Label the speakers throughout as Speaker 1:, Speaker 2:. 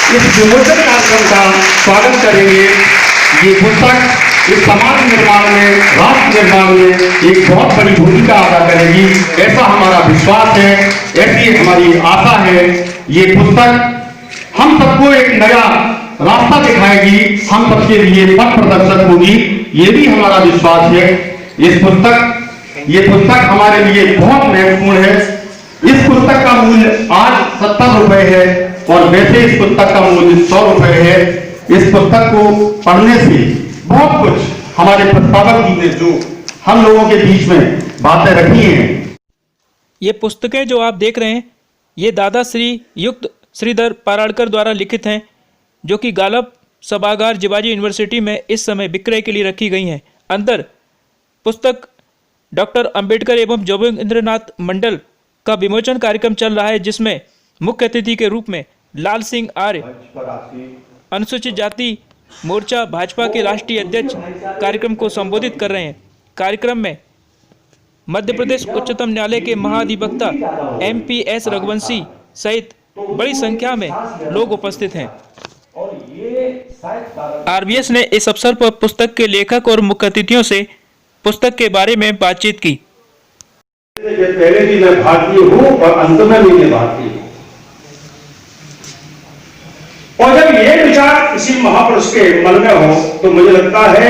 Speaker 1: इस विमोचन कार्यक्रम का स्वागत करेंगे। ये पुस्तक इस समाज निर्माण में, राष्ट्र निर्माण में एक बहुत बड़ी भूमिका अदा करेगी, ऐसा हमारा विश्वास है, ऐसी हमारी आशा है। ये पुस्तक हम सबको एक नया रास्ता दिखाएगी, हम सबके लिए पथ प्रदर्शक होगी, ये भी हमारा विश्वास है। ये पुस्तक हमारे लिए बहुत महत्वपूर्ण है। इस पुस्तक का मूल्य आज 70 रुपए है और वैसे इस पुस्तक का मूल्य 100 रुपए है। इस पुस्तक को पढ़ने से बहुत कुछ हमारे प्रस्तावक जी ने जो हम लोगों के बीच में बातें रखी हैं।
Speaker 2: ये पुस्तकें जो आप देख रहे हैं, ये दादा श्री युक्त श्रीधर पाराड़कर द्वारा लिखित हैं, जो कि गालब सभागार जिवाजी यूनिवर्सिटी में इस समय विक्रय के लिए रखी गई हैं। अंदर पुस्तक डॉक्टर अंबेडकर एवं जोगेंद्रनाथ मंडल का विमोचन कार्यक्रम चल रहा है, जिसमें मुख्य अतिथि के रूप में लाल सिंह आर्य, अनुसूचित जाति मोर्चा भाजपा के राष्ट्रीय अध्यक्ष कार्यक्रम को संबोधित कर रहे हैं। कार्यक्रम में मध्य प्रदेश उच्चतम न्यायालय के महाधिवक्ता MP.S. रघुवंशी सहित बड़ी संख्या में लोग उपस्थित हैं। RBS ने इस अवसर पर पुस्तक के लेखक और मुख्य अतिथियों से पुस्तक के बारे में बातचीत की।
Speaker 1: पहले भी मैं भारतीय हूं और अंत में भी मैं भारतीय हूं। और जब ये विचार किसी महापुरुष के मन में हो तो मुझे लगता है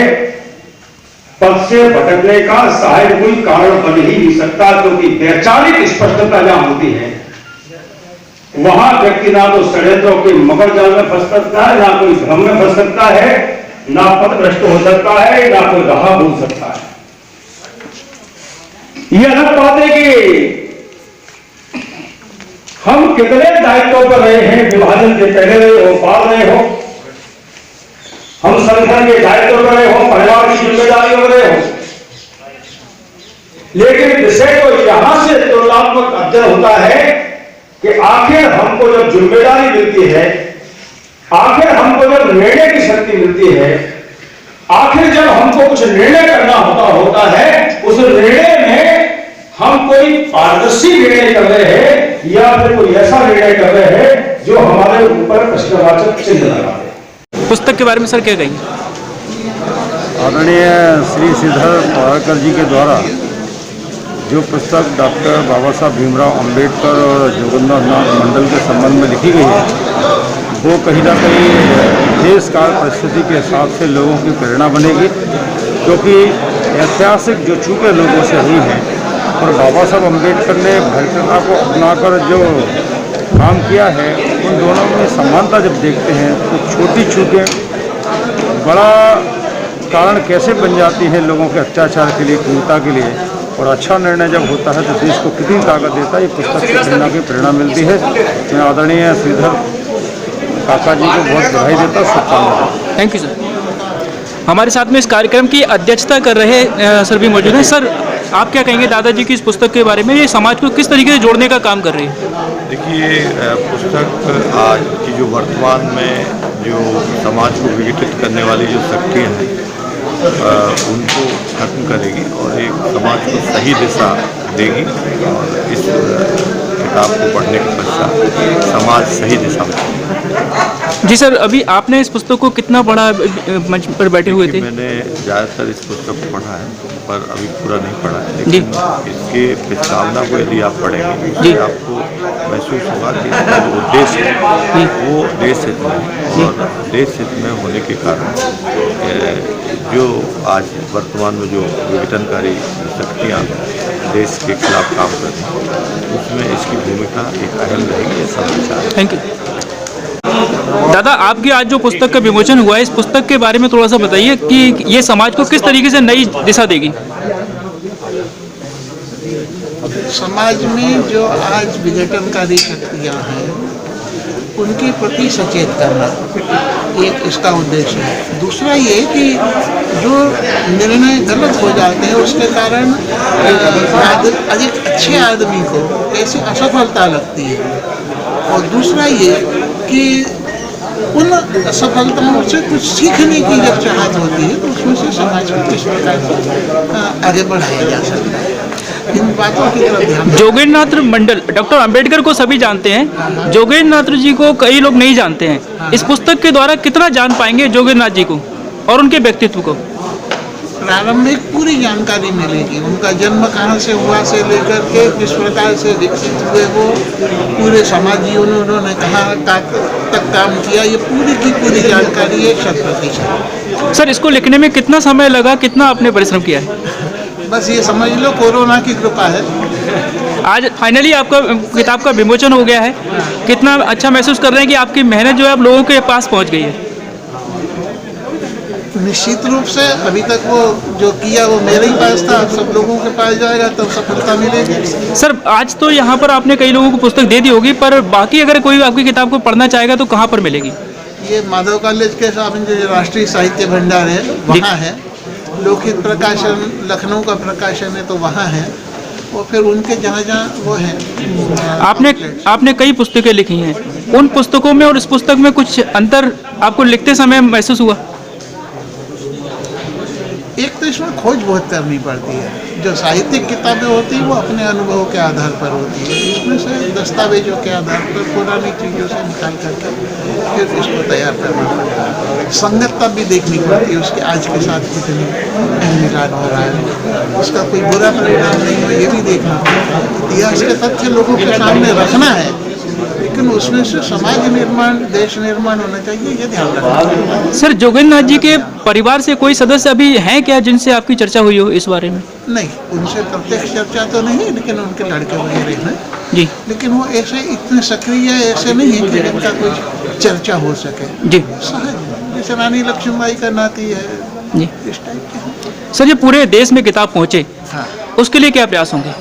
Speaker 1: पथ से भटकने का शायद कोई कारण बन ही नहीं सकता, क्योंकि वैचारिक स्पष्टता जहां होती है वहां व्यक्ति ना तो षड्यंत्रों के मकर जाल में फंस सकता है, ना कोई भ्रम में फंस सकता है, ना पथभ्रष्ट हो सकता है, ना कोई राह भूल सकता है। ये अलग बात है कि हम कितने दायित्वों पर रहे हैं, विभाजन के पहले रहे हो, बाद रहे हो, हम संगठन के दायित्व पर रहे हो, परिवार की जिम्मेदारी पर रहे हो, लेकिन विषय तो यहां से तुलनात्मक अध्ययन होता है कि आखिर हमको जब जिम्मेदारी मिलती है, आखिर हमको जब निर्णय की शक्ति मिलती है, आखिर जब हमको कुछ निर्णय करना होता है, उस निर्णय में हम कोई पारदर्शी निर्णय कर रहे हैं या फिर कोई ऐसा निर्णय कर रहे हैं जो हमारे ऊपर प्रश्नवाचक चिन्ह लगा है।
Speaker 2: पुस्तक के बारे में सर क्या कहेंगे?
Speaker 3: आदरणीय श्री श्रीधर पाराड़कर जी के द्वारा जो पुस्तक डॉक्टर बाबा साहब भीमराव अंबेडकर और जोगेंद्रनाथ मंडल के संबंध में लिखी गई है, वो कहीं ना कहीं देश काल परिस्थिति के हिसाब से लोगों की प्रेरणा बनेगी, क्योंकि ऐतिहासिक जो चूकें लोगों से हुई हैं और बाबा साहब अम्बेडकर ने भारतीयता को अपनाकर जो काम किया है, उन दोनों में समानता जब देखते हैं तो छोटी चूकें बड़ा कारण कैसे बन जाती हैं लोगों के अत्याचार के लिए, क्रूरता के लिए, और अच्छा निर्णय जब होता है तो देश को कितनी ताकत देता है। ये पुस्तक से प्रेरणा की प्रेरणा मिलती है। मैं आदरणीय श्रीधर काका जी को बहुत बधाई देता हूँ, शुभकामनाएं।
Speaker 2: Thank you sir. हमारे साथ में इस कार्यक्रम की अध्यक्षता कर रहे सर भी मौजूद हैं। सर, आप क्या कहेंगे दादाजी की इस पुस्तक के बारे में? ये समाज को किस तरीके से जोड़ने का काम कर रही है?
Speaker 4: देखिए, पुस्तक आज की जो वर्तमान में जो समाज को विघटित करने वाली जो शक्तियाँ हैं उनको खत्म करेगी और एक समाज को सही दिशा देगी। और इस किताब को पढ़ने के पश्चात समाज सही दिशा में।
Speaker 2: जी सर, अभी आपने इस पुस्तक को कितना पढ़ा मंच पर बैठे हुए थे?
Speaker 4: मैंने ज़्यादातर इस पुस्तक को पढ़ा है, पर अभी पूरा नहीं पढ़ा है, लेकिन इसके प्रस्तावना को यदि आप पढ़ेंगे तो आपको महसूस होगा कि इसका जो उद्देश्य है वो देश हित में है, और देश हित में होने के कारण जो आज वर्तमान में जो विघटनकारी शक्तियाँ देश के खिलाफ काम कर रही हैं, उसमें इसकी भूमिका एक अहम रहेगी, ऐसा विचार है।
Speaker 2: थैंक यू दादा। आपकी आज जो पुस्तक का विमोचन हुआ है, इस पुस्तक के बारे में थोड़ा सा बताइए कि ये समाज को किस तरीके से नई दिशा देगी?
Speaker 5: समाज में जो आज विघटनकारी शक्तियाँ हैं उनके प्रति सचेत करना एक इसका उद्देश्य है। दूसरा ये कि जो निर्णय गलत हो जाते हैं उसके कारण अधिक अच्छे आदमी को कैसे असफलता लगती है, और दूसरा ये कि उन असफलताओं से कुछ सीखने की जब चाहत होती है तो उसमें से समाज को किस प्रकार आगे बढ़ाया जा सकता है। इन बातों की तरफ ध्यान दें।
Speaker 2: जोगेंद्रनाथ मंडल, डॉक्टर अंबेडकर को सभी जानते हैं, जोगेंद्रनाथ जी को कई लोग नहीं जानते हैं। इस पुस्तक के द्वारा कितना जान पाएंगे जोगेंद्रनाथ जी को और उनके व्यक्तित्व को?
Speaker 5: प्रारंभिक पूरी जानकारी मिलेगी, उनका जन्म कहाँ से हुआ से लेकर के किस प्रकार से विकसित हुए, वो पूरे समाज जीवन में उन्होंने कहाँ तक काम किया, ये पूरी की पूरी जानकारी है 100%।
Speaker 2: सर, इसको लिखने में कितना समय लगा, कितना आपने परिश्रम किया है?
Speaker 5: बस ये समझ लो कोरोना की कृपा है।
Speaker 2: आज फाइनली आपका किताब का विमोचन हो गया है, कितना अच्छा महसूस कर रहे हैं कि आपकी मेहनत जो है आप लोगों के पास पहुंच गई है?
Speaker 5: निश्चित रूप से अभी तक वो जो किया वो मेरे ही पास था, अब सब लोगों के पास जाएगा तब सफलता मिलेगी।
Speaker 2: सर, आज तो यहाँ पर आपने कई लोगों को पुस्तक दे दी होगी, पर बाकी अगर कोई आपकी किताब को पढ़ना चाहेगा तो कहाँ पर मिलेगी?
Speaker 5: ये माधव कॉलेज के सामने जो राष्ट्रीय साहित्य भंडार है वहाँ है, लोकहित प्रकाशन लखनऊ का प्रकाशन है तो वहाँ है, और फिर उनके जहाँ जहाँ वो है।
Speaker 2: आपने कई पुस्तकें लिखी हैं, उन पुस्तकों में और इस पुस्तक में कुछ अंतर आपको लिखते समय महसूस हुआ?
Speaker 5: एक तो इसमें खोज बहुत करनी पड़ती है, जो साहित्यिक किताबें होती हैं वो अपने अनुभव के आधार पर होती है, इसमें से दस्तावेजों के आधार पर पुरानी चीज़ों से निकाल करके फिर इसको तैयार करना पड़ता है। संगतता भी देखनी पड़ती है, उसके आज के साथ कितनी मिलान हो रहा है, उसका कोई बुरा परिणाम नहीं हो ये भी देखना पड़ता है। इतिहास के तथ्य लोगों के सामने रखना है, लेकिन उसमें से समाज निर्माण, देश निर्माण होना चाहिए, ये ध्यान रखना चाहिए।
Speaker 2: सर, जोगेंद्रनाथ जी के परिवार से कोई सदस्य अभी हैं क्या जिनसे आपकी चर्चा हुई हो इस बारे में?
Speaker 5: नहीं, उनसे प्रत्यक्ष चर्चा तो नहीं, लेकिन उनके लड़के वगैरह हैं
Speaker 2: जी,
Speaker 5: लेकिन वो ऐसे इतने सक्रिय ऐसे नहीं है कि इनका कोई चर्चा हो सके
Speaker 2: जी
Speaker 5: सहज, जैसे रानी लक्ष्मीबाई का नाती है
Speaker 2: जी।
Speaker 5: इस टाइप के।
Speaker 2: सर, ये पूरे देश में किताब पहुँचे,
Speaker 5: हाँ,
Speaker 2: उसके लिए क्या प्रयास होंगे?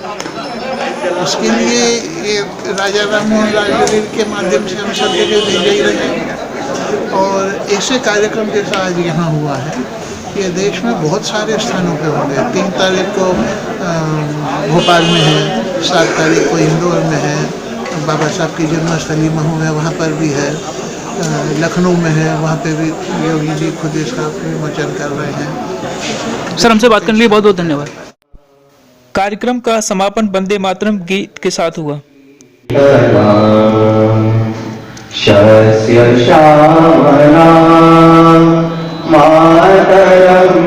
Speaker 5: उसके लिए ये राजा राममोहन लाइब्रेरी के माध्यम से हम सब जगह ले जा रहे हैं, और ऐसे कार्यक्रम जैसा आज यहाँ हुआ है ये देश में बहुत सारे स्थानों पे होंगे। 3 तारीख को भोपाल में है, 7 तारीख को इंदौर में है, बाबा साहब की जन्मस्थली महू है वहाँ पर भी है, लखनऊ में है वहाँ पे भी योगी जी खुद इसका विमोचन कर रहे हैं।
Speaker 2: सर, हमसे बात करने के लिए बहुत बहुत धन्यवाद। कार्यक्रम का समापन वंदे मातरम गीत के साथ हुआ।
Speaker 6: शस्य श्यामला मातरम